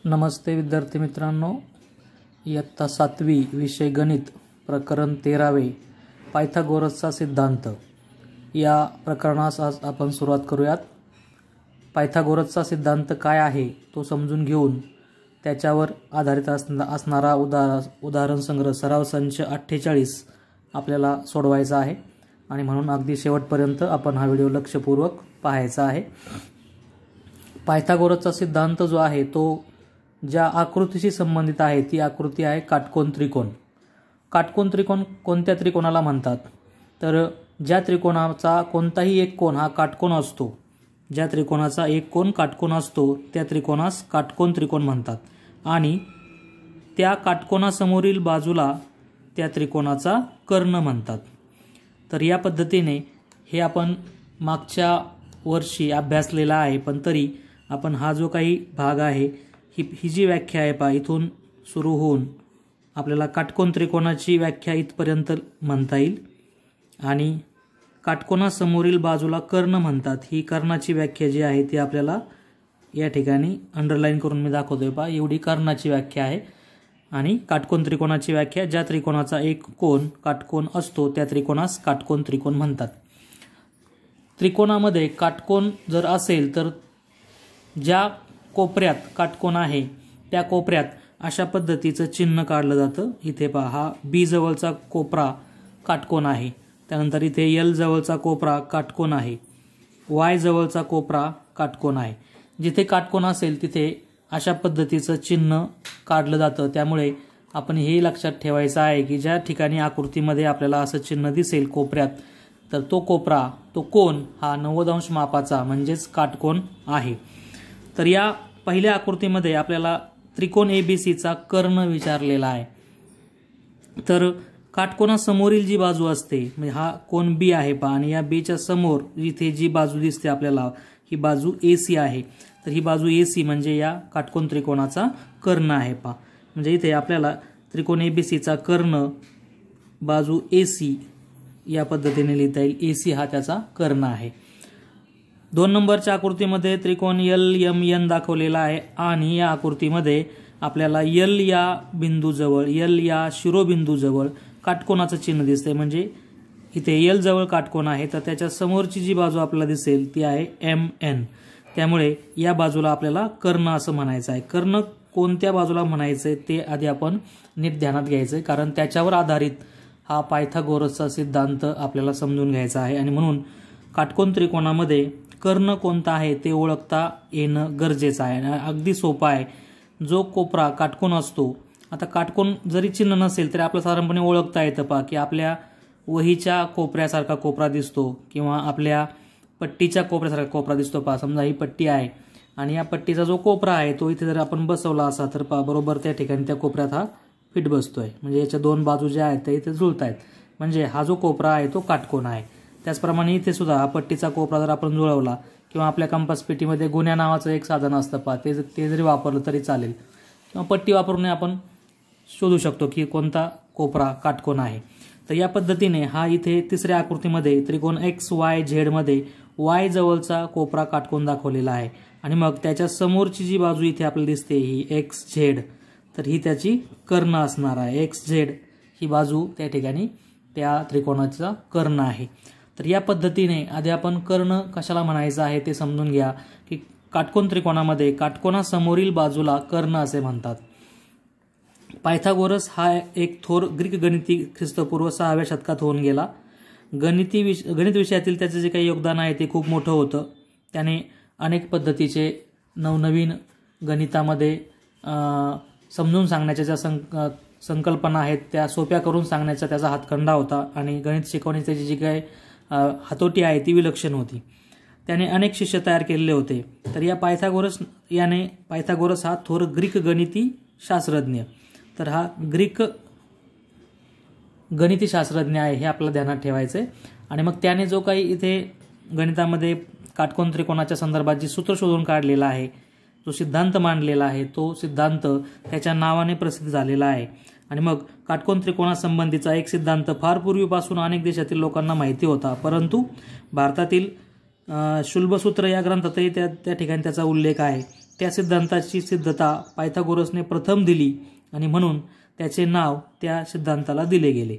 नमस्ते विद्यार्थी मित्रांनो, इयत्ता 7वी विषय गणित प्रकरण 13वे पायथागोरसचा सिद्धांत या प्रकरणास आज आपण सुरुवात करूयात। पायथागोरसचा सिद्धांत काय आहे तो समजून घेऊन त्याच्यावर आधारित असणारा उदाहरण संग्रह सराव संच 48 आपल्याला सोडवायचा आहे आणि म्हणून अगदी शेवटपर्यंत आपण हा व्हिडिओ लक्षपूर्वक पाहायचा आहे। पायथागोरसचा सिद्धांत जो आहे तो ज्या आकृतीशी संबंधित आहे ती आकृती आहे काटकोन त्रिकोण। काटकोन त्रिकोण कोणत्या त्रिकोणाला म्हणतात तर ज्या त्रिकोणाचा कोणताही एक कोन हा काटकोन असतो, ज्या त्रिकोणाचा एक कोन काटकोन असतो त्या त्रिकोणास काटकोन त्रिकोण म्हणतात आणि त्या काटकोनासमोरील बाजूला त्या त्रिकोणाचा कर्ण म्हणतात। तर या पद्धतीने हे आपण मागच्या वर्षी अभ्यासलेला आहे, पण तरी आपण हा जो काही भाग आहे ही जी व्याख्या आहे पहा, इथून सुरू होऊन आपल्याला काटकोन त्रिकोणाची व्याख्या इथपर्यंत म्हणता येईल आणि काटकोनासमोरील बाजूला कर्ण म्हणतात, ही कर्णाची व्याख्या जी आहे ती आपल्याला या ठिकाणी अंडरलाईन करून मी दाखवतोय पहा, एवढी कर्णाची व्याख्या आहे। आणि काटकोन त्रिकोणाची व्याख्या ज्या त्रिकोणाचा एक कोन काटकोन असतो त्या त्रिकोणास काटकोन त्रिकोण म्हणतात। त्रिकोणामध्ये काटकोन जर असेल तर ज्या कोपऱ्यात काटकोन आहे त्या कोपऱ्यात अशा पद्धतीचं चिन्ह काढलं जातं। इथे पहा, हा बी जवळचा कोपरा काटकोन आहे, त्यानंतर इथे एल जवळचा कोपरा काटकोन आहे, वाय जवळचा कोपरा काटकोन आहे। जिथे काटकोन असेल तिथे अशा पद्धतीचं चिन्ह काढलं जातं। त्यामुळे आपण हे लक्षात ठेवायचं आहे की ज्या ठिकाणी आकृतीमध्ये आपल्याला असं चिन्ह दिसेल कोपऱ्यात, तर तो कोपरा तो कोन हा 90 अंश मापाचा म्हणजेच काटकोन आहे। तर या पहिल्या आकृतीमध्ये आपल्याला त्रिकोण एबीसीचा कर्ण विचारलेला आहे। तर काटकोनासमोरील जी बाजू असते म्हणजे हा कोन बी आहे पहा, आणि या बीच्या समोर इथे जी बाजू दिसते आपल्याला ही बाजू एसी आहे। तर ही बाजू एसी म्हणजे या काटकोन त्रिकोणाचा कर्ण आहे पहा। म्हणजे इथे आपल्याला त्रिकोण एबीसीचा कर्ण बाजू एसी या पद्धतीने लिहिता येईल, एसी हा त्याचा कर्ण आहे। 2 नंबरच्या आकृतीमध्ये त्रिकोण एल एम एन दाखवलेला आहे आणि या आकृतीमध्ये आपल्याला एल या बिंदूजवळ एल या शिरोबिंदूजवळ काटकोनाचं चिन्ह दिसते। म्हणजे इथे एल जवळ काटकोन आहे तर त्याच्या समोरची जी बाजू आपल्याला दिसेल ती आहे एम एन। त्यामुळे या बाजूला आपल्याला कर्ण असं म्हणायचं आहे। कर्ण कोणत्या बाजूला म्हणायचं ते आधी आपण नीट ध्यानात घ्यायचं आहे, कारण त्याच्यावर आधारित हा पायथागोरसचा सिद्धांत आपल्याला समजून घ्यायचा आहे आणि म्हणून काटकोन त्रिकोणामध्ये कर्ण कोणता आहे ते ओळखता येणं गरजेचं आहे। अगदी सोपं आहे। जो कोपरा काटकोन असतो, आता काटकोन जरी चिन्ह नसेल तरी आपल्याला साधारणपणे ओळखता येतं पहा की आपल्या वहीच्या कोपऱ्यासारखा कोपरा दिसतो किंवा आपल्या पट्टीच्या कोपऱ्यासारखा कोपरा दिसतो पहा। समजा ही पट्टी आहे आणि या पट्टीचा जो कोपरा आहे तो इथे जर आपण बसवला असा तर पहा बरोबर त्या ठिकाणी त्या कोपऱ्यात हा फिट बसतोय। म्हणजे याच्या दोन बाजू ज्या आहेत त्या इथे जुळत आहेत, म्हणजे हा जो कोपरा आहे तो काटकोन आहे। त्याचप्रमाणे इथे सुद्धा हा पट्टीचा कोपरा जर आपण जुळवला किंवा आपल्या कंपास पेटीमध्ये गुण्या नावाचं एक साधन असतं पहा, ते जरी वापरलं तरी चालेल किंवा पट्टी वापरून आपण शोधू शकतो की कोणता कोपरा काटकोन आहे। तर या पद्धतीने हा इथे तिसऱ्या आकृतीमध्ये त्रिकोण एक्स वाय झेड मध्ये वाय जवळचा कोपरा काटकोन दाखवलेला आहे आणि मग त्याच्या समोरची जी बाजू इथे आपल्याला दिसते ही एक्स झेड, तर ही त्याची कर्ण असणार आहे। एक्स झेड ही बाजू त्या ठिकाणी त्या त्रिकोणाचा कर्ण आहे। तर या पद्धतीने आधी आपण कर्ण कशाला म्हणायचं आहे ते समजून घ्या की काटकोन त्रिकोणामध्ये काटकोनासमोरील बाजूला कर्ण असे म्हणतात। पायथागोरस हा एक थोर ग्रीक गणिती ख्रिस्तपूर्व 6व्या शतकात होऊन गेला। गणित विषयातील त्याचे जे काही योगदान आहे ते खूप मोठं होतं। त्याने अनेक पद्धतीचे नवनवीन गणितामध्ये समजून सांगण्याच्या ज्या संकल्पना आहेत त्या सोप्या करून सांगण्याचा त्याचा हातखंडा होता आणि गणित शिकवण्याची त्याची जी काही हातोटी आहे ती विलक्षण होती। त्याने अनेक शिष्य तयार केलेले होते। तर या पायथागोरस हा थोर ग्रीक गणिती शास्त्रज्ञ, तर हा ग्रीक गणिती शास्त्रज्ञ आहे हे आपल्याला ध्यानात ठेवायचं आहे। आणि मग त्याने जो काही इथे गणितामध्ये काटकोन त्रिकोणाच्या संदर्भात जी सूत्र शोधून काढलेला आहे, जो सिद्धांत मांडलेला आहे, तो सिद्धांत त्याच्या नावाने प्रसिद्ध झालेला आहे। आणि मग काटकोन त्रिकोणासंबंधीचा एक सिद्धांत फार पूर्वीपासून अनेक देशातील लोकांना माहिती होता, परंतु भारतातील शुल्बसूत्र या ग्रंथातही त्या ठिकाणी त्याचा उल्लेख आहे। त्या सिद्धांताची सिद्धता पायथागोरसने प्रथम दिली आणि म्हणून त्याचे नाव त्या सिद्धांताला दिले गेले.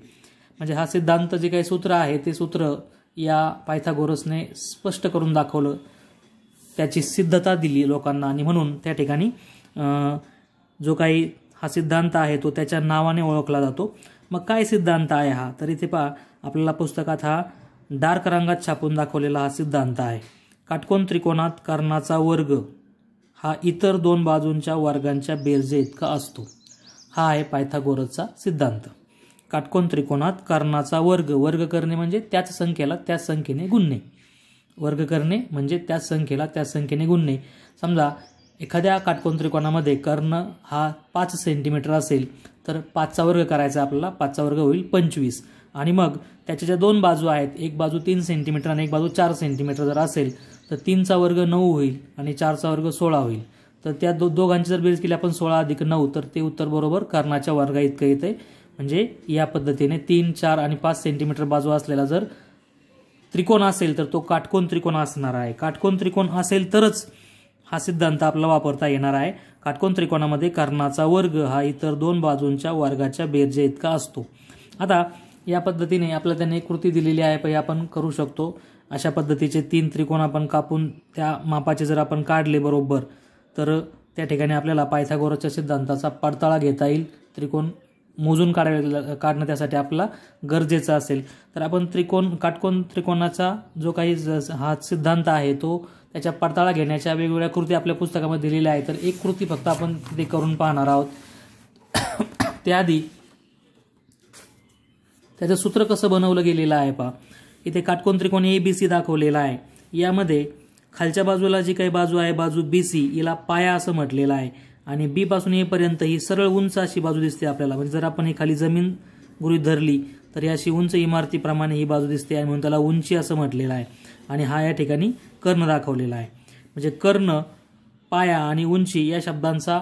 म्हणजे हा सिद्धांत जे काही सूत्र आहे ते सूत्र या पायथागोरसने स्पष्ट करून दाखवलं, त्याची सिद्धता दिली लोकांना आणि म्हणून त्या ठिकाणी जो काही हा सिद्धांत आहे तो त्याच्या नावाने ओळखला जातो. मग काय सिद्धांत आहे हा? तर इथे पहा, आपल्याला पुस्तकात हा डार्क रंगात छापून दाखवलेला हा सिद्धांत आहे. काटकोन त्रिकोणात कर्णाचा वर्ग हा इतर दोन बाजूंच्या वर्गांच्या बेरजे इतका असतो. हा आहे पायथागोरसचा सिद्धांत. काटकोन त्रिकोणात कर्णाचा वर्ग करणे म्हणजे त्याच संख्येला त्याच संख्येने गुणणे. वर्ग करणे म्हणजे त्याच संख्येला त्याच संख्येने गुणणे. समजा एखाद्या काटकोन त्रिकोणामध्ये कर्ण हा 5 सेंटीमीटर असेल तर 5चा वर्ग करायचा आपल्याला, 5चा वर्ग होईल 25. आणि मग त्याच्या ज्या दोन बाजू आहेत, एक बाजू 3 सेंटीमीटर आणि एक बाजू 4 सेंटीमीटर जर असेल तर 3चा वर्ग 9 होईल आणि 4चा वर्ग 16 होईल. तर त्या दोघांची जर बेरीज केली आपण 16 अधिक 9 तर ते उत्तर बरोबर कर्णाच्या वर्गा इतकं येते. म्हणजे या पद्धतीने 3, 4 आणि 5 सेंटीमीटर बाजू असलेला जर त्रिकोण असेल तर तो काटकोन त्रिकोण असणार आहे. काटकोन त्रिकोण असेल तरच हा सिद्धांत आपला वापरता येणार आहे. काटकोन त्रिकोणामध्ये कर्णाचा वर्ग हा इतर दोन बाजूंच्या वर्गाच्या बेरजे इतका असतो. आता या पद्धतीने आपल्याला त्याने एक कृती दिलेली आहे, आपण करू शकतो. अशा पद्धतीचे 3 त्रिकोण आपण कापून त्या मापाचे जर आपण काढले बरोबर तर त्या ठिकाणी आपल्याला पायथागोरसच्या सिद्धांताचा पडताळा घेता येईल. त्रिकोण मोजून काढणं त्यासाठी आपला गरजेचं असेल तर आपण काटकोन त्रिकोणाचा जो काही हा सिद्धांत आहे तो त्याच्या पडताळा घेण्याच्या वेगवेगळ्या कृती आपल्या पुस्तकामध्ये दिलेल्या आहेत. तर एक कृती फक्त आपण तिथे करून पाहणार आहोत. त्याआधी त्याचं सूत्र कसं बनवलं गेलेलं आहे पहा. इथे काटकोन त्रिकोण ABC दाखवलेला आहे. यामध्ये खालच्या बाजूला जी काही बाजू आहे बाजू BC हिला पाया असं म्हटलेलं आहे आणि B पासून A पर्यंत ही सरळ उंच अशी बाजू दिसते आपल्याला. म्हणजे जर आपण ही खाली जमीन गृहीत धरली तर अशी उंच इमारतीप्रमाणे ही बाजू दिसते आणि म्हणून त्याला उंची असं म्हटलेलं आहे. आणि हा या ठिकाणी कर्ण दाखवलेला आहे. म्हणजे कर्ण, पाया आणि उंची या शब्दांचा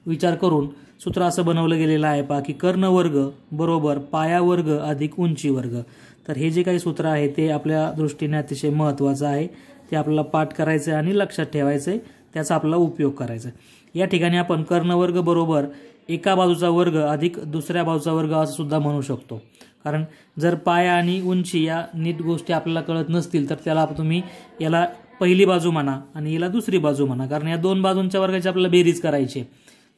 विचार करून सूत्र असं बनवलं गेलेलं आहे पहा की कर्ण वर्ग बरोबर पाया वर्ग अधिक उंची वर्ग. तर हे जे काही सूत्र आहे ते आपल्या दृष्टीने अतिशय महत्त्वाचं आहे. ते आपल्याला पाठ करायचं आहे आणि लक्षात ठेवायचं आहे, त्याचा आपल्याला उपयोग करायचा आहे. या ठिकाणी आपण कर्णवर्ग बरोबर एका बाजूचा वर्ग अधिक दुसऱ्या बाजूचा वर्ग असं सुद्धा म्हणू शकतो. कारण जर पाया आणि उंची या नीट गोष्टी आपल्याला कळत नसतील तर त्याला तुम्ही याला पहिली बाजू म्हणा आणि याला दुसरी बाजू म्हणा. कारण या दोन बाजूंच्या वर्गाची आपल्याला बेरीज करायची,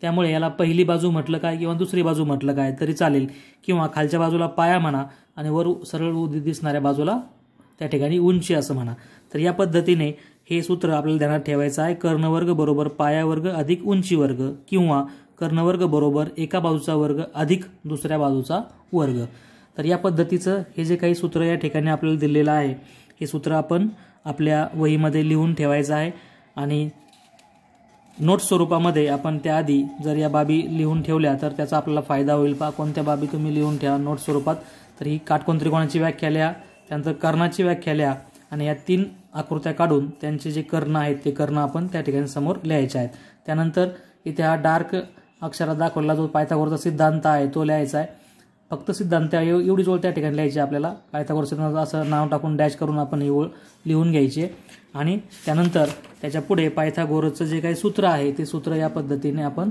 त्यामुळे याला पहिली बाजू म्हटलं काय किंवा दुसरी बाजू म्हटलं काय तरी चालेल. किंवा खालच्या बाजूला पाया म्हणा आणि वर सरळ दिसणाऱ्या बाजूला त्या ठिकाणी उंची असं म्हणा. तर या पद्धतीने हे सूत्र आपल्याला ध्यानात ठेवायचं आहे. कर्णवर्ग बरोबर पाया वर्ग अधिक उंची वर्ग किंवा कर्णवर्ग बरोबर एका बाजूचा वर्ग अधिक दुसऱ्या बाजूचा वर्ग. तर या पद्धतीचं हे जे काही सूत्र या ठिकाणी आपल्याला दिलेलं आहे हे सूत्र आपण आपल्या वहीमध्ये लिहून ठेवायचं आहे आणि नोट्स स्वरूपामध्ये आपण त्याआधी जर या बाबी लिहून ठेवल्या तर त्याचा आपल्याला फायदा होईल. पहा कोणत्या बाबी तुम्ही लिहून ठेवा नोट्स स्वरूपात. तर ही काटकोन त्रिकोणाची व्याख्या लिहा, त्यानंतर कर्णाची व्याख्या लिहा आणि या 3 आकृत्या काढून त्यांचे जे कर्ण आहेत ते कर्ण आपण त्या ठिकाणी समोर लिहायचे आहेत. त्यानंतर इथे हा डार्क अक्षरात दाखवलेला जो पायथागोरसचा सिद्धांत आहे तो लिहायचा आहे. फक्त सिद्धांत एवढीच ओळ त्या ठिकाणी लिहायची आपल्याला. पायथागोरस सिद्धांत असं नाव टाकून डॅश करून आपण ही ओळ लिहून घ्यायची आणि त्यानंतर त्याच्या पुढे पायथागोरसचं जे काही सूत्र आहे ते सूत्र या पद्धतीने आपण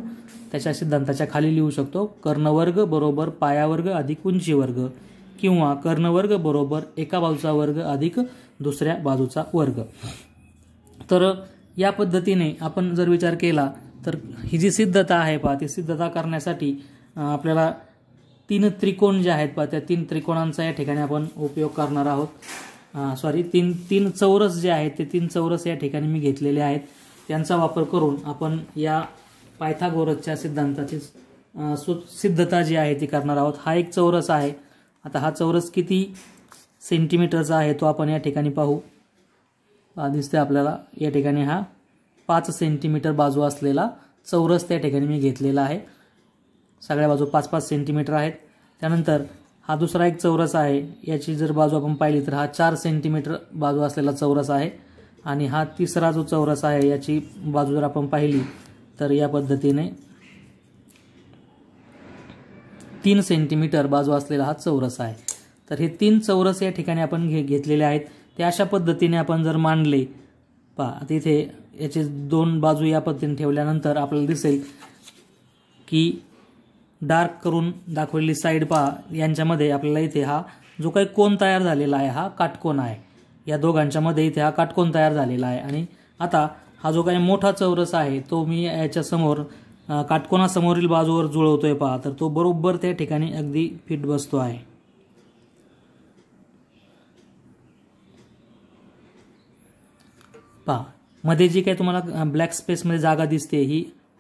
त्याच्या सिद्धांताच्या खाली लिहू शकतो. कर्णवर्ग बरोबर पाया वर्ग अधिक उंची वर्ग किंवा कर्णवर्ग बरोबर एका बाजूचा वर्ग अधिक दुसऱ्या बाजूचा वर्ग. तर या पद्धतीने आपण जर विचार केला तर ही जी सिद्धता आहे पहा ती सिद्धता करण्यासाठी आपल्याला 3 त्रिकोण जे आहेत पहा त्या 3 त्रिकोणांचा या ठिकाणी आपण उपयोग करणार आहोत. तीन चौरस जे आहेत ते 3 चौरस या ठिकाणी मी घेतलेले आहेत. त्यांचा वापर करून आपण या पायथागोरसच्या सिद्धांताची सिद्धता जी आहे ती करणार आहोत. हा एक चौरस आहे. आता हा चौरस किती सेंटीमीटरचा आहे तो आपण या ठिकाणी पाहू. दिसते आपल्याला या ठिकाणी हा 5 सेंटीमीटर बाजू असलेला चौरस त्या ठिकाणी मी घेतलेला आहे. सगळ्या बाजू 5-5 सेंटीमीटर आहेत. त्यानंतर हा दुसरा एक चौरस आहे. याची जर बाजू आपण पाहिली तर हा 4 सेंटीमीटर बाजू असलेला चौरस आहे आणि हा तिसरा जो चौरस आहे याची बाजू जर आपण पाहिली तर या पद्धतीने 3 सेंटीमीटर बाजू असलेला हा चौरस आहे. तर हे 3 चौरस या ठिकाणी आपण घेतलेले आहेत. ते अशा पद्धतीने आपण जर मांडले पहा तिथे याचे दोन बाजू या पद्धतीने ठेवल्यानंतर आपल्याला दिसेल की डार्क करून दाखवलेली साईड पहा, यांच्यामध्ये आपल्याला इथे हा जो काही कोन तयार झालेला आहे हा काटकोन आहे. या दोघांच्या मध्ये इथे हा काटकोन तयार झालेला आहे. आणि आता हा जो काही मोठा चौरस आहे तो मी याच्या समोर काटकोनासमोरील बाजूवर जुळवतोय पहा, तर तो बरोबर त्या ठिकाणी अगदी फिट बसतो आहे. पहा मध्ये जी काही तुम्हाला ब्लॅक स्पेसमध्ये जागा दिसते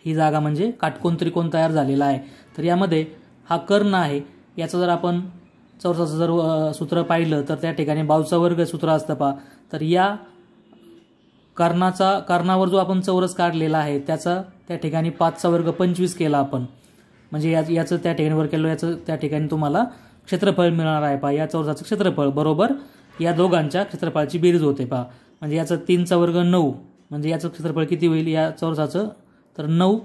ही जागा म्हणजे काटकोन त्रिकोण तयार झालेला आहे. तर यामध्ये हा कर्ण आहे. याचं जर आपण चौरसाचं जर सूत्र पाहिलं तर त्या ठिकाणी बाजूचा वर्ग सूत्र असतं पहा. तर या कर्णावर जो आपण चौरस काढलेला आहे त्याचा त्या ठिकाणी 5चा वर्ग 25 केला आपण, म्हणजे याचं त्या ठिकाणी वर केलं, याचं त्या ठिकाणी तुम्हाला क्षेत्रफळ मिळणार आहे पहा. या चौरसाचं क्षेत्रफळ बरोबर या दोघांच्या क्षेत्रफळाची बेरीज होते पहा. म्हणजे याचं 3चा वर्ग 9, म्हणजे याचं क्षेत्रफळ किती होईल या चौरसाचं, तर 9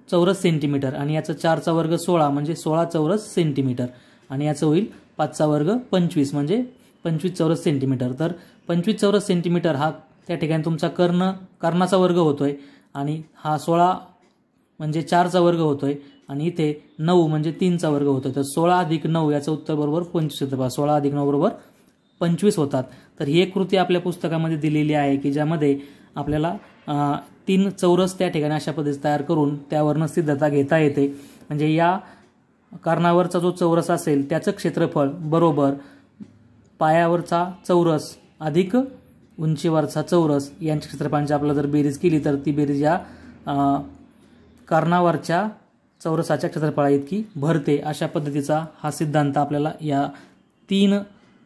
चौरस सेंटीमीटर. आणि याचं 4चा वर्ग 16, म्हणजे 16 चौरस सेंटीमीटर. आणि याचं होईल 5चा वर्ग 25, म्हणजे 25 चौरस सेंटीमीटर. तर 25 चौरस सेंटीमीटर हा त्या ठिकाणी तुमचा कर्णाचा वर्ग होतोय. आणि हा 16 म्हणजे 4चा वर्ग होतोय. आणि इथे 9 म्हणजे 3चा वर्ग होतोय. तर 16 अधिक 9 याचं उत्तर बरोबर 25 येतं पहा. 16 अधिक 9 बरोबर 25 होतात. तर ही एक कृती आपल्या पुस्तकामध्ये दिलेली आहे की ज्यामध्ये आपल्याला 3 चौरस त्या ठिकाणी अशा पद्धतीने तयार करून त्यावरनं सिद्धता घेता येते. म्हणजे या कर्णावरचा जो चौरस असेल त्याचं क्षेत्रफळ बरोबर पायावरचा चौरस अधिक उंचीवरचा चौरस यांच्या क्षेत्रफळांची आपल्याला जर बेरीज केली तर ती बेरीज या कर्णावरच्या चौरसाच्या क्षेत्रफळा इतकी भरते. अशा पद्धतीचा हा सिद्धांत आपल्याला या 3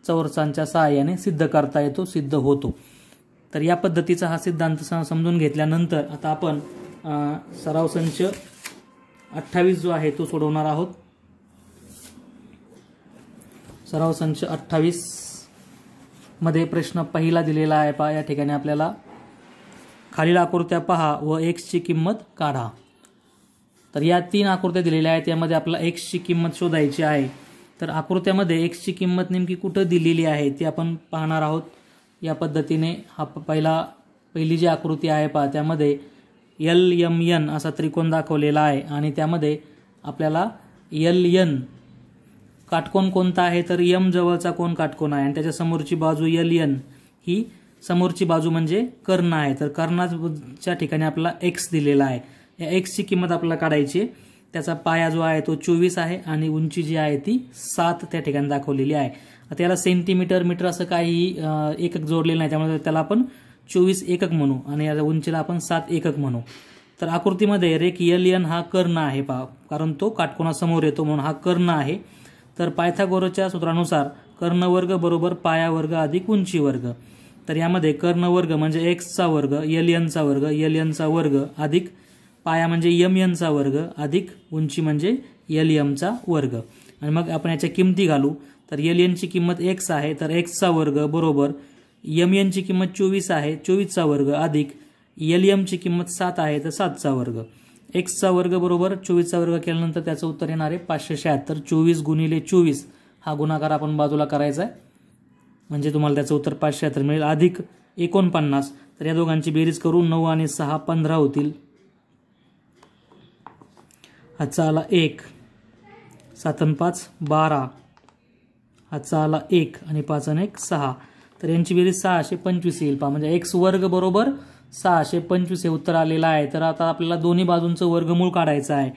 चौरसांच्या सहाय्याने सिद्ध करता येतो, सिद्ध होतो. तर या पद्धतीचा हा सिद्धांत समजून घेतल्यानंतर आता आपण सराव संच 28 जो आहे तो सोडवणार आहोत. सराव संच 28 मध्ये प्रश्न पहिला दिलेला आहे पहा. या ठिकाणी आपल्याला खालील आकृत्या पहा व x ची किंमत काढा. तर या 3 आकृत्या दिलेल्या आहेत, यामध्ये आपल्याला x ची किंमत शोधायची आहे. तर आकृत्यामध्ये x ची किंमत नेमकी कुठं दिलेली आहे ती आपण पाहणार आहोत. या पद्धतीने हा पहिली जी आकृती आहे पहा, त्यामध्ये LMN असा त्रिकोण दाखवलेला आहे. आणि त्यामध्ये आपल्याला LN काटकोन कोणता आहे, तर M जवळचा कोण काटकोन आहे. आणि त्याच्या समोरची बाजू LN ही समोरची बाजू म्हणजे कर्ण आहे. तर कर्णाच्या ठिकाणी आपल्याला x दिलेला आहे. या x ची किंमत आपल्याला काढायची. त्याचा पाया जो आहे तो 24 आहे आणि उंची जी आहे ती 7 त्या ठिकाणी दाखवलेली आहे. आता याला सेंटीमीटर मीटर असं काही एकक जोडलेलं नाही, त्यामुळे त्याला आपण 24 एकक म्हणू आणि या उंचीला आपण 7 एकक म्हणू. तर आकृतीमध्ये रेख LN हा कर्ण आहे पहा, कारण तो काटकोनासमोर येतो म्हणून हा कर्ण आहे. तर पायथागोरसच्या सूत्रानुसार कर्णवर्ग बरोबर पाया वर्ग अधिक उंची वर्ग. तर यामध्ये कर्णवर्ग म्हणजे x चा वर्ग, LN चा वर्ग, LN चा वर्ग अधिक पाया म्हणजे MN चा वर्ग अधिक उंची म्हणजे LM चा वर्ग. आणि मग आपण याच्या किमती घालू. तर LN ची किंमत x आहे, तर x चा वर्ग बरोबर MN ची किंमत 24 आहे, 24 चा वर्ग अधिक LM ची किंमत 7 आहे, तर 7 चा वर्ग. x चा वर्ग बरोबर 24 चा वर्ग केल्यानंतर त्याचं उत्तर येणार आहे 576. 24 गुणिले 24 हा गुणाकार आपण बाजूला करायचा आहे, म्हणजे तुम्हाला त्याचं उत्तर 576 मिळेल अधिक 49. तर या दोघांची बेरीज करू. 9 आणि 6 15 होतील. हाचा आला 1, 7 आणि 5 12, हाचा आला 1 आणि 5 आणि 1 6. तर यांची बेरीज 625 येईल पहा. म्हणजे x वर्ग बरोबर 625 हे उत्तर आलेलं आहे. तर आता आपल्याला दोन्ही बाजूंचं वर्गमूळ काढायचं आहे.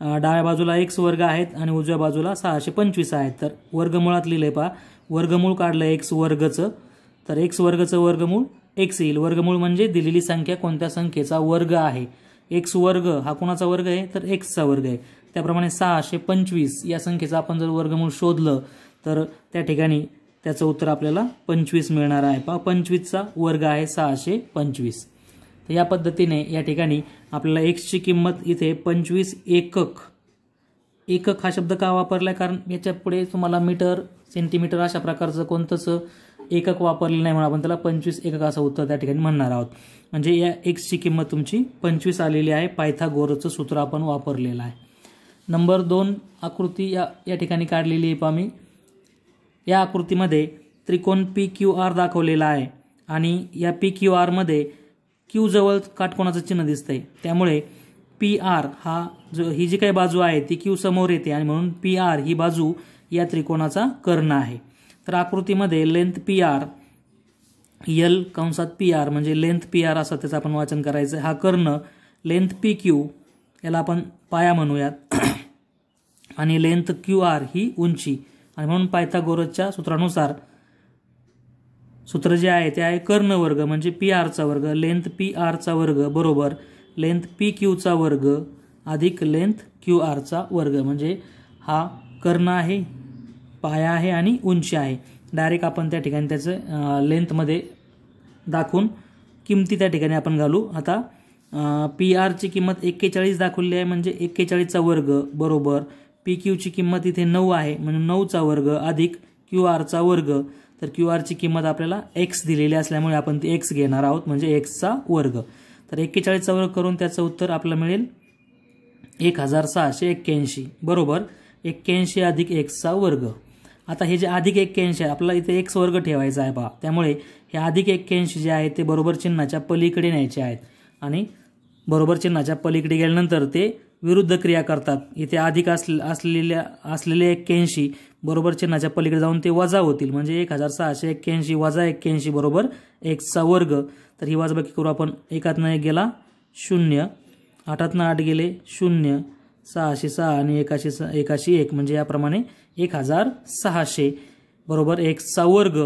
डाव्या बाजूला x वर्ग आहेत आणि उजव्या बाजूला 625 आहेत. तर वर्गमुळात लिहिलंय पहा. वर्गमूळ काढलं x वर्गचं, तर x वर्गचं वर्गमूळ x येईल. वर्गमूळ म्हणजे दिलेली संख्या कोणत्या संख्येचा वर्ग आहे. x वर्ग हा कोणाचा वर्ग आहे, तर x चा वर्ग आहे. त्याप्रमाणे 625 या संख्येचं आपण जर वर्गमूळ शोधलं तर त्या ठिकाणी त्याचं उत्तर आपल्याला 25 मिळणार आहे पहा. 25 चा वर्ग आहे 625. तर या पद्धतीने या ठिकाणी आपल्याला x ची किंमत इथे 25 एकक. एकक हा शब्द का वापरलाय, कारण याच्या पुढे तुम्हाला मीटर सेंटीमीटर अशा प्रकारचं कोणतंच एकक वापरलेलं नाही म्हणून आपण त्याला 25 एकक असं उत्तर त्या ठिकाणी म्हणणार आहोत. म्हणजे या x ची किंमत तुमची 25 आलेली आहे. पायथागोरसचं सूत्र आपण वापरलेलं आहे. नंबर 2 आकृती या ठिकाणी काढलेली आहे पहा मी. या आकृतीमध्ये त्रिकोण PQR दाखवलेला आहे आणि या PQR मध्ये क्यू जवळ काटकोनाचं चिन्ह दिसतंय, त्यामुळे पी आर हा ही जी काही बाजू आहे ती क्यू समोर येते आणि म्हणून पी आर ही बाजू या त्रिकोणाचा कर्ण आहे. तर आकृतीमध्ये लेंथ पी आर, यल कंसात पी आर म्हणजे लेंथ पी आर असं त्याचं आपण वाचन करायचं. हा कर्ण लेंथ पी क्यू याला आपण पाया म्हणूयात आणि लेंथ क्यू आर ही उंची, आणि म्हणून पायथागोरसच्या सूत्रानुसार सूत्र जे आहे ते आहे कर्ण वर्ग म्हणजे पी आरचा वर्ग, लेंथ पी आरचा वर्ग बरोबर लेंथ पी क्यूचा वर्ग अधिक लेंथ क्यू आरचा वर्ग. म्हणजे हा कर्ण आहे, पाया आहे आणि उंची आहे. डायरेक्ट आपण त्या ठिकाणी त्याचं लेंथमध्ये दाखवून किमती त्या ठिकाणी आपण घालू. आता पी आरची किंमत 41 दाखवली आहे म्हणजे 41चा वर्ग बरोबर पी क्यूची किंमत इथे 9 आहे म्हणून 9चा वर्ग अधिक क्यू आरचा वर्ग. तर क्यू आरची किंमत आपल्याला एक्स दिलेली असल्यामुळे आपण ती एक्स घेणार आहोत म्हणजे एक्सचा वर्ग. तर 41चा वर्ग करून त्याचं उत्तर आपल्याला मिळेल 1681 बरोबर 81 अधिक एक्सचा वर्ग. आता हे जे अधिक 81 आहे आपल्याला इथे एक्स वर्ग ठेवायचा आहे पहा, त्यामुळे हे अधिक 81 जे आहे ते बरोबर चिन्हाच्या पलीकडे न्यायचे आहेत आणि बरोबर चिन्हाच्या पलीकडे गेल्यानंतर ते विरुद्ध क्रिया करतात. इथे अधिक असलेले 81 बरोबर चिन्हाच्या पलीकडे जाऊन ते वजा होतील म्हणजे 1681 वजा 81 बरोबर एक्सचा वर्ग. तर ही वजाबाकी करू आपण. 1 1 गेला 0, 8 8 गेले 0, 6 6 आणि 1 1 म्हणजे याप्रमाणे 1600 बरोबर एक्सचा वर्ग.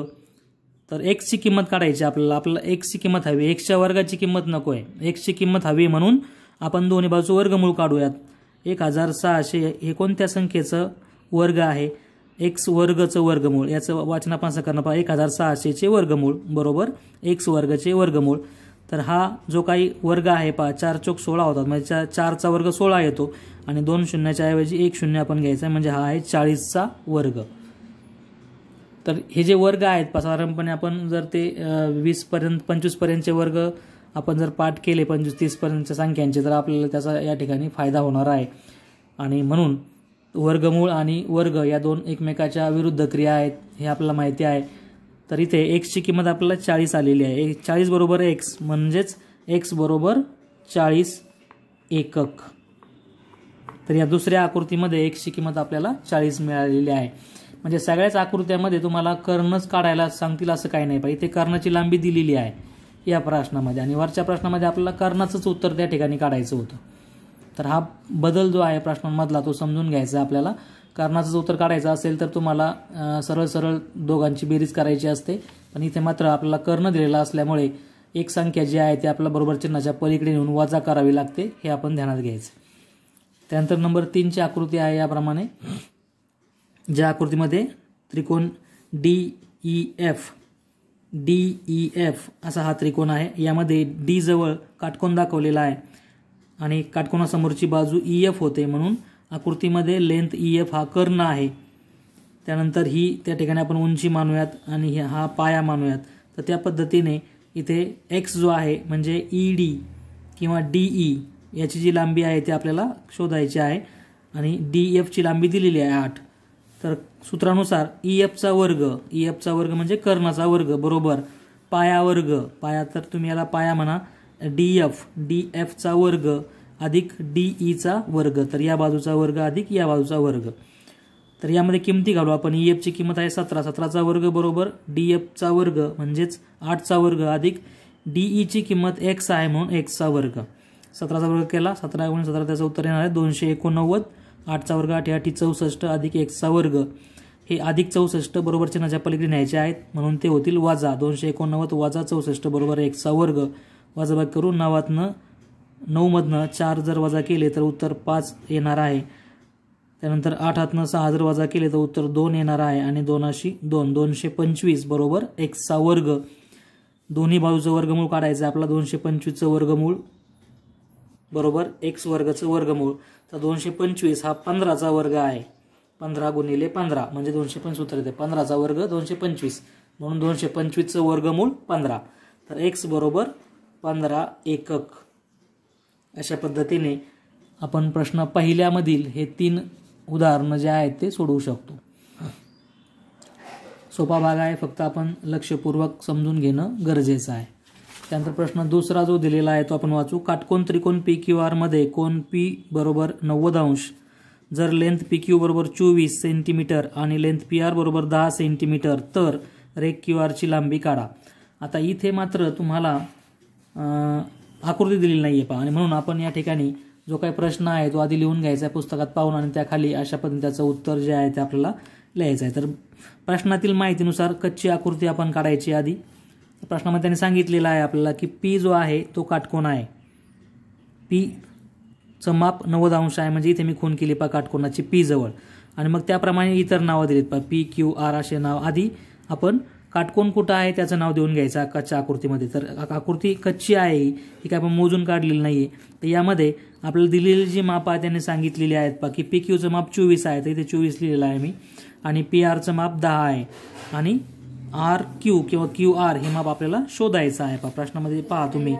तर एक्सची किंमत काढायची आपल्याला एक्सची किंमत हवी, एक्सच्या वर्गाची किंमत नको आहे, एक्सची किंमत हवी म्हणून आपण दोन्ही बाजू वर्गमूळ काढूयात. 1600 हे कोणत्या संख्येचं वर्ग आहे? एक्स वर्गचं वर्गमूळ. याचं वाचन आपण असं करणं पहा 1600चे वर्गमूळ बरोबर एक्स वर्गचे वर्गमूळ. तर हा जो काही वर्ग आहे पहा 4 चौक 16 होतात म्हणजे 4चा वर्ग 16 येतो आणि 2 शून्याच्या ऐवजी 1 शून्य आपण घ्यायचा म्हणजे हा आहे 40चा वर्ग. तर हे जे वर्ग आहेत साधारणपणे आपण जर ते 20 पर्यंत 25 पर्यंतचे वर्ग आपण जर पाठ केले 25-30 पर्यंतच्या संख्यांचे तर आपल्याला त्याचा या ठिकाणी फायदा होणार आहे. आणि म्हणून वर्गमूळ आणि वर्ग या दोन एकमेकाच्या विरुद्ध क्रिया आहेत हे आपल्याला माहिती आहे. तर इथे एक्सची किंमत आपल्याला 40 आलेली आहे. 40 बरोबर एक्स म्हणजेच एक्स बरोबर 40 एकक. तर या दुसऱ्या आकृतीमध्ये एक्सची किंमत आपल्याला 40 मिळालेली आहे. म्हणजे सगळ्याच आकृत्यामध्ये तुम्हाला कर्णच काढायला सांगतील असं काही नाही पाहिजे. इथे कर्णाची लांबी दिलेली आहे या प्रश्नामध्ये आणि वरच्या प्रश्नामध्ये आपल्याला कर्णाचंच उत्तर त्या ठिकाणी काढायचं होतं. तर हा बदल जो आहे प्रश्नांमधला तो समजून घ्यायचा आपल्याला. कर्णाचं उत्तर काढायचं असेल तर तुम्हाला सरळ सरळ दोघांची बेरीज करायची असते, पण इथे मात्र आपल्याला कर्ण दिलेला असल्यामुळे एक संख्या जी आहे ती आपल्याला बरोबर चिन्हाच्या पलीकडे नेऊन वजा करावी लागते हे आपण ध्यानात घ्यायचं. त्यानंतर नंबर 3ची आकृती आहे याप्रमाणे, ज्या आकृतीमध्ये त्रिकोण DEF असा हा त्रिकोण आहे. यामध्ये डी जवळ काटकोन दाखवलेला आहे आणि काटकोनासमोरची बाजू EF होते म्हणून आकृतीमध्ये लेंथ EF हा कर्ण आहे. त्यानंतर ही त्या ठिकाणी आपण उंची मानूयात आणि हा पाया मानूयात. तर त्या पद्धतीने इथे एक्स जो आहे म्हणजे ED किंवा DE याची जी लांबी आहे ती आपल्याला शोधायची आहे आणि DF ची लांबी दिलेली आहे 8. तर सूत्रानुसार EFचा वर्ग म्हणजे कर्णाचा वर्ग बरोबर पाया वर्ग, पाया तर तुम्ही याला पाया म्हणा, DFचा वर्ग अधिक DEचा वर्ग. तर या बाजूचा वर्ग अधिक या बाजूचा वर्ग. तर यामध्ये किमती घालू आपण. EFची किंमत आहे 17, 17चा वर्ग बरोबर DFचा वर्ग म्हणजेच 8चा वर्ग अधिक DEची किंमत x आहे म्हणून xचा वर्ग. 17चा वर्ग केला 17 × 17 त्याचं उत्तर येणार आहे 289. 8चा वर्ग 8 8 64 अधिक xचा वर्ग. हे अधिक 64 बरोबर चिन्हाच्या पलीकडे न्यायचे आहेत म्हणून ते होतील वजा 289 वजा 64 बरोबर xचा वर्ग. वजाबाकी करून 9 मधनं 4 जर वजा केले तर उत्तर 5 येणार आहे. त्यानंतर 8 6 जर वजा केले तर उत्तर 2 येणार आहे आणि 2 225 बरोबर xचा वर्ग. दोन्ही बाजूचं वर्गमूळ काढायचं आपला. 225चं वर्गमूळ बरोबर x वर्गाचं वर्गमूळ. तर 225 हा 15चा वर्ग आहे. 15 × 15 म्हणजे 225 उत्तर येते. 15चा वर्ग 225 म्हणून 225चं वर्गमूळ 15. तर x बरोबर 15 एकक. अशा पद्धतीने आपण प्रश्न पहिल्यामधील हे 3 उदाहरणं जे आहेत ते सोडवू शकतो. सोपा भाग आहे, फक्त आपण लक्षपूर्वक समजून घेणं गरजेचं आहे. त्यानंतर प्रश्न दुसरा जो दिलेला आहे तो आपण वाचू. काटकोन त्रिकोण PQR मध्ये कोन P बरोबर 90 अंश जर लेंथ PQ बरोबर 24 सेंटीमीटर आणि लेंथ PR बरोबर 10 सेंटीमीटर तर रेख QR ची लांबी काढा. आता इथे मात्र तुम्हाला आकृती दिलेली नाहीये पहा, आणि म्हणून आपण या ठिकाणी जो काही प्रश्न आहे तो आधी लिहून घ्यायचा आहे पुस्तकात पाहून, आणि त्याखाली अशा पद्धतीने त्याचं उत्तर जे आहे ते आपल्याला लिहायचं आहे. तर प्रश्नातील माहितीनुसार कच्ची आकृती आपण काढायची. आधी प्रश्नामध्ये त्यांनी सांगितलेलं आहे आपल्याला की P जो आहे तो काटकोन आहे. P चं माप 90 अंश आहे, म्हणजे इथे मी खूण केली पहा काटकोनाची P जवळ, आणि मग त्याप्रमाणे इतर नावं दिलीत पहा PQR असे नाव. आधी आपण काटकोन कुठं आहे त्याचं नाव देऊन घ्यायचं कच्च्या आकृतीमध्ये. तर आकृती कच्ची आहे ही काय आपण मोजून काढलेली नाहीये. तर यामध्ये आपल्याला दिलेली जी माप आहे त्यांनी सांगितलेली आहेत पहा की PQचं माप 24 आहे, तर इथे 24 लिहिलेलं आहे मी, आणि PRचं माप 10 आहे, आणि RQ किंवा QR हे माप आपल्याला शोधायचं आहे. पहा प्रश्नामध्ये पहा तुम्ही,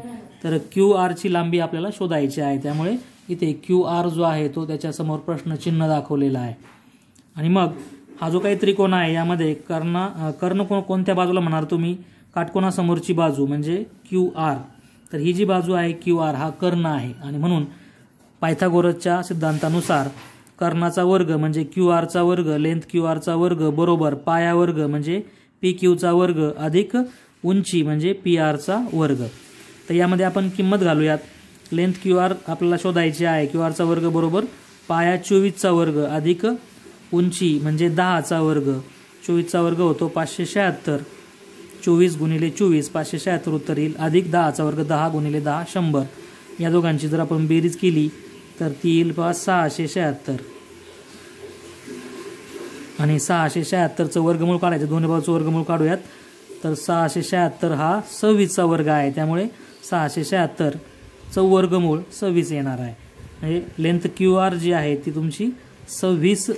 तर QR ची लांबी आपल्याला शोधायची आहे. त्यामुळे इथे QR जो आहे तो त्याच्यासमोर प्रश्नचिन्ह दाखवलेला आहे. आणि मग हा जो काही त्रिकोण आहे यामध्ये कर्ण कोणत्या बाजूला म्हणणार तुम्ही? काटकोनासमोरची बाजू म्हणजे QR. तर ही जी बाजू आहे QR हा कर्ण आहे, आणि म्हणून पायथागोरसच्या सिद्धांतानुसार कर्णाचा वर्ग म्हणजे QRचा वर्ग लेंथ QRचा वर्ग बरोबर पाया वर्ग म्हणजे PQचा वर्ग अधिक उंची म्हणजे PRचा वर्ग. तर यामध्ये आपण किंमत घालूयात. लेंथ QR आपल्याला शोधायची आहे. QRचा वर्ग बरोबर पाया 24चा वर्ग अधिक उंची म्हणजे 10चा वर्ग. 24चा वर्ग होतो 576, 24 गुणिले 24 576 उत्तर येईल, अधिक 10चा वर्ग 10 गुणिले 10 100. या दोघांची जर आपण बेरीज केली तर ती येईल पहा 676, आणि 676चं वर्गमूळ काढायचं. दोन्ही बाजूचं वर्गमूळ काढूयात. तर 676 हा 26चा वर्ग आहे, त्यामुळे 676चं वर्गमूळ 26 येणार आहे. म्हणजे लेंथ QR जी आहे ती तुमची 26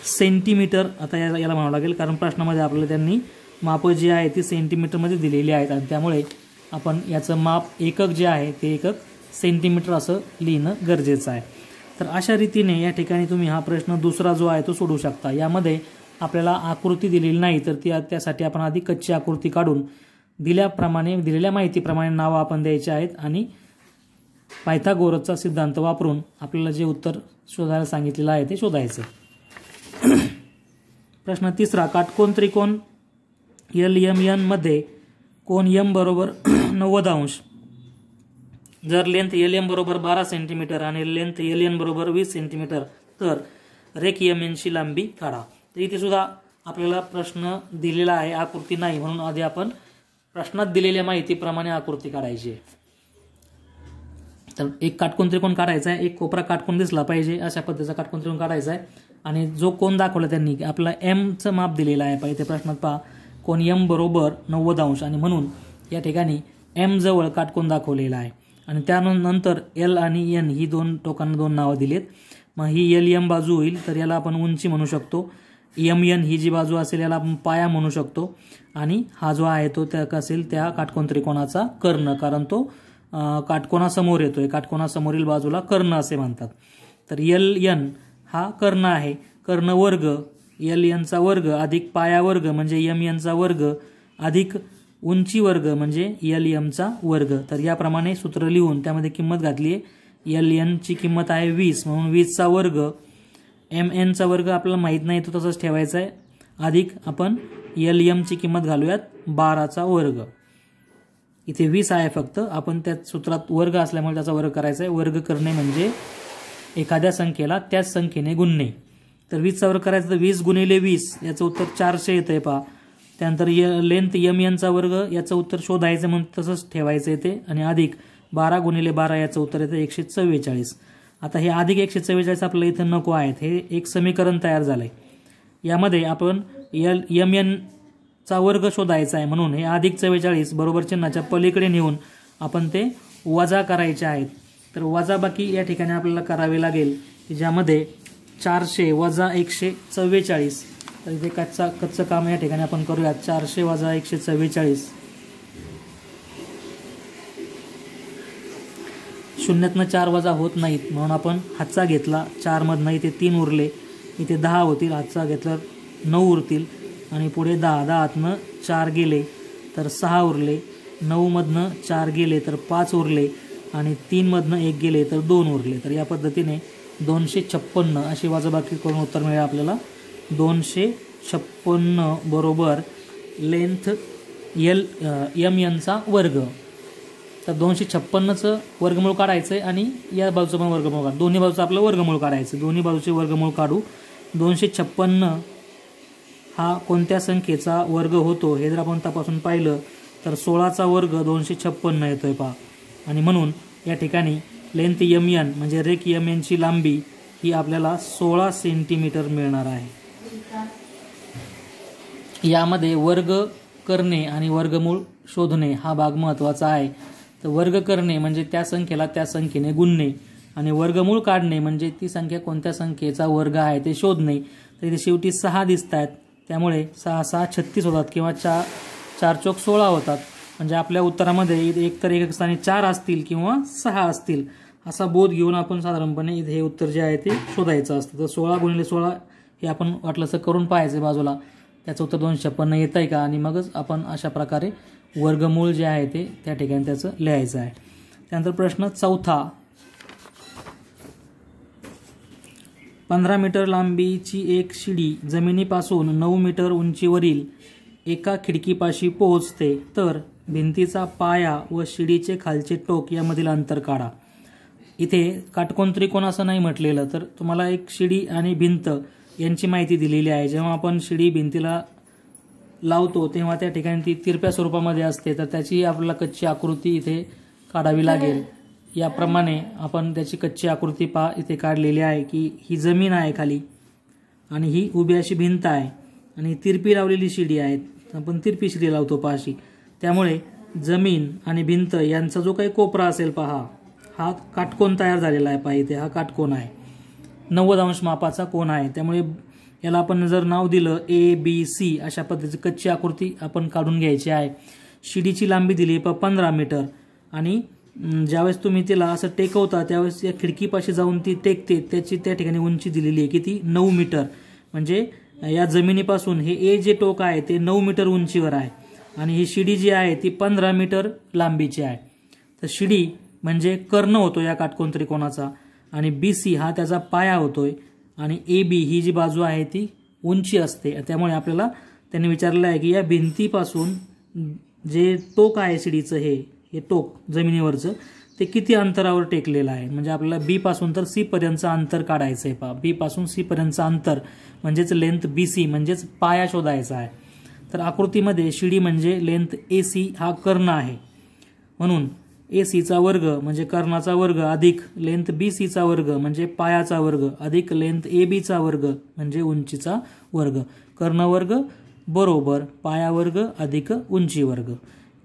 सेंटीमीटर. आता याला म्हणावं लागेल, कारण प्रश्नामध्ये आपल्याला त्यांनी माप जी आहे ती सेंटीमीटरमध्ये दिलेली आहेत, आणि त्यामुळे आपण याचं माप एकक जे आहे ते एकक सेंटीमीटर असं लिहिणं गरजेचं आहे. तर अशा रीतीने या ठिकाणी तुम्ही हा प्रश्न दुसरा जो आहे तो सोडवू शकता. यामध्ये आपल्याला आकृती दिलेली नाही, तर त्यासाठी आपण आधी कच्ची आकृती काढून दिलेल्या माहितीप्रमाणे नावं आपण द्यायची आहेत, आणि पायथागोरसचा सिद्धांत वापरून आपल्याला जे उत्तर शोधायला सांगितलेलं आहे ते शोधायचं. प्रश्न तिसरा. काटकोन त्रिकोण LMN मध्ये कोन M बरोबर 90 अंश जर लेंथ LM बरोबर 12 सेंटीमीटर आणि लेंथ LN बरोबर 20 सेंटीमीटर तर रेख MN ची लांबी काढा. तर इथे सुद्धा आपल्याला प्रश्न दिलेला आहे, आकृती नाही, म्हणून आधी आपण प्रश्नात दिलेल्या माहितीप्रमाणे आकृती काढायची आहे. तर एक काटकोन त्रिकोण काढायचा आहे, एक कोपरा काटकोन दिसला पाहिजे अशा पद्धतीचा काटकोन त्रिकोण काढायचा आहे, आणि जो कोन दाखवला त्यांनी आपला Mचं माप दिलेलं आहे पहा. इथे प्रश्नात पहा कोन M बरोबर 90 अंश, आणि म्हणून या ठिकाणी M जवळ काटकोन दाखवलेला आहे, आणि त्यानंतर L आणि N ही दोन टोकांना दोन नावं दिलीत. मग ही LM बाजू होईल, तर याला आपण उंची म्हणू शकतो. MN ही जी बाजू असेल याला आपण पाया म्हणू शकतो, आणि हा जो आहे तो त्या असेल त्या काटकोन त्रिकोणाचा कर्ण, कारण तो काटकोनासमोर येतोय. काटकोनासमोरील बाजूला कर्ण असे म्हणतात. तर LN हा कर्ण आहे. कर्ण वर्ग LNचा वर्ग अधिक पाया वर्ग म्हणजे MNचा वर्ग अधिक उंची वर्ग म्हणजे LMचा वर्ग. तर याप्रमाणे सूत्र लिहून त्यामध्ये किंमत घातली आहे. LN ची किंमत आहे 20, म्हणून 20चा वर्ग. MNचा वर्ग आपल्याला माहीत नाही तो तसंच ठेवायचा आहे, अधिक आपण LM ची किंमत घालूयात 12चा वर्ग. इथे 20 आहे फक्त, आपण त्या सूत्रात वर्ग असल्यामुळे त्याचा वर्ग करायचा आहे. वर्ग करणे म्हणजे एखाद्या संख्येला त्याच संख्येने गुणणे. तर 20चा वर्ग करायचा, तर 20 गुणिले 20 याचं उत्तर 400 येतंय पहा. त्यानंतर लेंथ MNचा वर्ग याचं उत्तर शोधायचं म्हणून तसंच ठेवायचं येते, आणि अधिक 12 गुणिले 12 याचं उत्तर येतं 144. आता हे अधिक 144 आपल्याला इथं नको आहेत, हे एक समीकरण तयार झालंय. यामध्ये आपण MNचा वर्ग शोधायचा आहे, म्हणून हे अधिक 44 बरोबर चिन्हाच्या पलीकडे नेऊन आपण ते वजा करायचे आहेत. तर वजाबाकी या ठिकाणी आपल्याला करावे लागेल, की ज्यामध्ये 400 वजा 144. तर इथे कच्चं काम या ठिकाणी आपण करूयात. 400 वजा 144, शून्यातनं 4 वजा होत नाहीत, म्हणून आपण हातचा घेतला. 4 मधनं इथे 3 उरले, इथे 10 होतील. हातचा घेतल्यावर 9 उरतील, आणि पुढे 10 10 4 गेले तर 6 उरले, 9 मधनं 4 गेले तर 5 उरले आणि 3 मधनं 1 गेले तर 2 उरले. तर या पद्धतीने 256 अशी वजाबाकी करून उत्तर मिळेल आपल्याला. 256 बरोबर लेंथ mn चा वर्ग. तर 256चं वर्गमूळ काढायचं आहे आणि या बाजूचं पण वर्गमूळ काढ, दोन्ही बाजूचं आपलं वर्गमूळ काढायचं. दोन्ही बाजूचे वर्गमूळ काढू. 256 हा कोणत्या संख्येचा वर्ग होतो हे जर आपण तपासून पाहिलं तर 16चा वर्ग 256 येतोय पहा. आणि म्हणून या ठिकाणी लेंथ mn म्हणजे रेख mn ची लांबी ही आपल्याला 16 सेंटीमीटर मिळणार आहे. यामध्ये वर्ग करणे आणि वर्गमूळ शोधणे हा भाग महत्त्वाचा आहे. तर वर्ग करणे म्हणजे त्या संख्येला त्या संख्येने गुणणे आणि वर्गमूळ काढणे म्हणजे ती संख्या कोणत्या संख्येचा वर्ग आहे ते शोधणे. तर इथे शेवटी 6 दिसत आहेत, त्यामुळे 6 6 36 होतात किंवा 4 चौक 16 होतात. म्हणजे आपल्या उत्तरामध्ये एक तर एक स्थानी 4 असतील किंवा 6 असतील असा बोध घेऊन आपण साधारणपणे इथे हे उत्तर जे आहे ते शोधायचं असतं. तर 16 गुणिले 16 हे आपण वाटलंसं करून पाहायचं बाजूला, त्याचं उत्तर 256 येतं आहे का, आणि मगच आपण अशा प्रकारे वर्गमूळ जे आहे ते त्या ठिकाणी त्याचं लिहायचं आहे. त्यानंतर प्रश्न 4. 15 मीटर लांबीची एक शिडी जमिनीपासून 9 मीटर उंचीवरील एका खिडकीपाशी पोहोचते, तर भिंतीचा पाया व शिडीचे खालचे टोक यामधील अंतर काढा. इथे काटकोन त्रिकोण असं नाही म्हटलेलं, तर तुम्हाला एक शिडी आणि भिंत यांची माहिती दिलेली आहे. जेव्हा आपण शिडी भिंतीला लावतो तेव्हा त्या ठिकाणी ती तिरप्या स्वरूपामध्ये असते, तर त्याची आपल्याला कच्ची आकृती इथे काढावी लागेल. याप्रमाणे आपण त्याची कच्ची आकृती इथे काढलेली आहे की ही जमीन आहे खाली आणि ही उभी अशी भिंत आहे आणि तिरपी लावलेली शिडी आहे. आपण तिरपी शिडी लावतो पाशी, त्यामुळे जमीन आणि भिंत यांचा जो काही कोपरा असेल पहा, हा काटकोन तयार झालेला आहे. पहा इथे हा काटकोन आहे, 90 अंश मापाचा कोन आहे. त्यामुळे याला आपण जर नाव दिलं ABC अशा पद्धतीची कच्ची आकृती आपण काढून घ्यायची आहे. शिडीची लांबी दिली 15 मीटर आणि ज्यावेळेस तुम्ही तिला असं टेकवता त्यावेळेस या खिडकीपाशी जाऊन ती टेकते, त्याची त्या ठिकाणी उंची दिलेली आहे किती 9 मीटर. म्हणजे या जमिनीपासून हे ए जे टोक आहे ते 9 मीटर उंचीवर आहे आणि ही शिडी जी आहे ती 15 मीटर लांबीची आहे. तर शिडी म्हणजे कर्ण होतो या काटकोन त्रिकोणाचा आणि BC हा त्याचा पाया होतोय आणि AB ही जी बाजू आहे ती उंची असते. त्यामुळे आपल्याला त्यांनी विचारलं आहे की या भिंतीपासून जे टोक आहे शिडीचं हे टोक जमिनीवरचं ते किती अंतरावर टेकलेलं आहे. म्हणजे आपल्याला B पासून तर C पर्यंतचं अंतर काढायचं आहे. पहा B पासून C पर्यंतचं अंतर म्हणजेच लेंथ BC म्हणजेच पाया शोधायचा आहे. तर आकृतीमध्ये शिडी म्हणजे लेंथ AC हा कर्ण आहे, म्हणून ACचा वर्ग म्हणजे कर्णाचा वर्ग अधिक लेंथ BCचा वर्ग म्हणजे पायाचा वर्ग अधिक लेंथ ABचा वर्ग म्हणजे उंचीचा वर्ग. कर्ण वर्ग बरोबर पाया वर्ग अधिक उंची वर्ग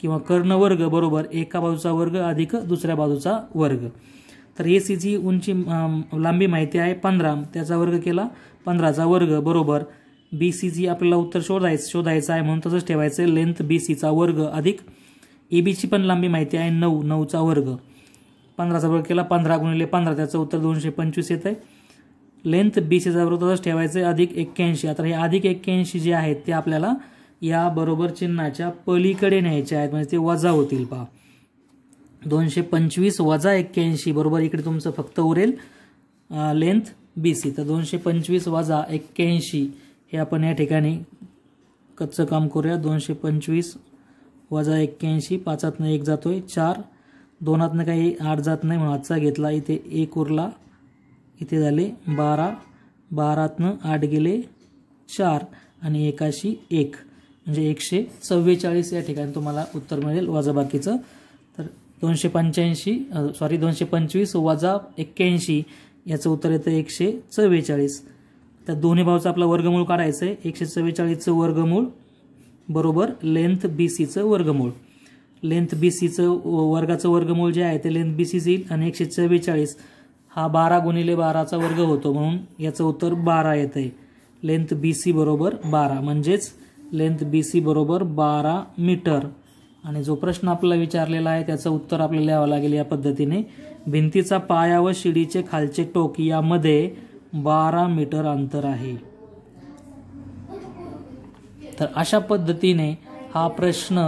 किंवा कर्ण वर्ग बरोबर एका बाजूचा वर्ग अधिक दुसऱ्या बाजूचा वर्ग. तर ACची उंची लांबी माहिती आहे 15, त्याचा वर्ग केला 15चा वर्ग बरोबर BCची आपल्याला उत्तर शोधायचं आहे म्हणून तसंच ठेवायचं. लेंथ BCचा वर्ग अधिक ABची पण लांबी माहिती आहे 9चा वर्ग, 15चा वर्ग केला 15 गुणिले 15 त्याचं उत्तर 225 येत आहे. लेंथ BCचा वर्ग तसंच ठेवायचं अधिक 81. आता हे अधिक 81 जे आहेत ते आपल्याला या बरोबर चिन्हाच्या पलीकडे न्यायचे आहेत, म्हणजे ते वजा होतील. पहा 225 वजा 81 बरोबर इकडे तुमचं फक्त उरेल लेंथ BC. तर 225 वजा 81 हे आपण या ठिकाणी कच्चं काम करूया. 225 वजा 81, 5तनं 1 जातोय 4, 2तनं काही 8 जात नाही म्हणून हातचा घेतला, इथे 1 उरला, इथे झाले 12, 12तनं 8 गेले 4 आणि 1 म्हणजे 144 या ठिकाणी तुम्हाला उत्तर मिळेल वजाबाकीचं. तर 225 वजा 81 याचं उत्तर येतं 144. तर दोन्ही बाजूचं आपलं वर्गमूळ काढायचं आहे. 144चं वर्गमूळ बरोबर लेंथ BCचं वर्गमूळ. लेंथ BCचं वर्गाचं वर्गमूळ जे आहे ते लेंथ BC येईल आणि 144 हा 12 गुणिले 12चा वर्ग होतो म्हणून याचं उत्तर 12 येतं आहे. लेंथ BC बरोबर 12 म्हणजेच लेंथ BC बरोबर 12 मीटर. आणि जो प्रश्न आपल्याला विचारलेला आहे त्याचं उत्तर आपल्याला लिहावं लागेल या पद्धतीने. भिंतीचा पाया व शिडीचे खालचे टोक यामध्ये 12 मीटर अंतर आहे. तर अशा पद्धतीने हा प्रश्न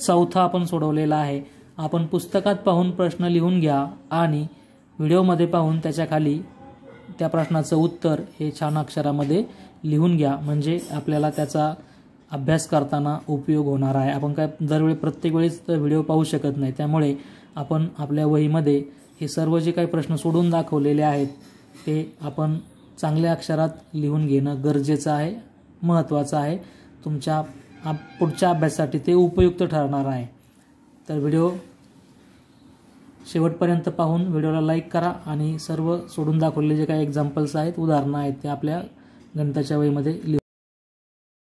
चौथा आपण सोडवलेला आहे. आपण पुस्तकात पाहून प्रश्न लिहून घ्या आणि व्हिडिओमध्ये पाहून त्याच्या खाली त्या प्रश्नाचं उत्तर हे छान अक्षरामध्ये लिहून घ्या, म्हणजे आपल्याला त्याचा अभ्यास करताना उपयोग होणार आहे. आपण काय दरवेळी प्रत्येक वेळेस व्हिडिओ पाहू शकत नाही, त्यामुळे आपण आपल्या वहीमध्ये हे सर्व जे काही प्रश्न सोडून दाखवलेले आहेत ते आपण चांगल्या अक्षरात लिहून घेणं गरजेचं आहे, महत्त्वाचं आहे. तुमच्या पुढच्या अभ्यासासाठी ते उपयुक्त ठरणार आहे. तर व्हिडिओ शेवटपर्यंत पाहून व्हिडिओला लाईक करा आणि सर्व सोडून दाखवलेले जे काही एक्झाम्पल्स आहेत, उदाहरणं आहेत, ते आपल्या गणिताच्या वहीमध्ये लिहू.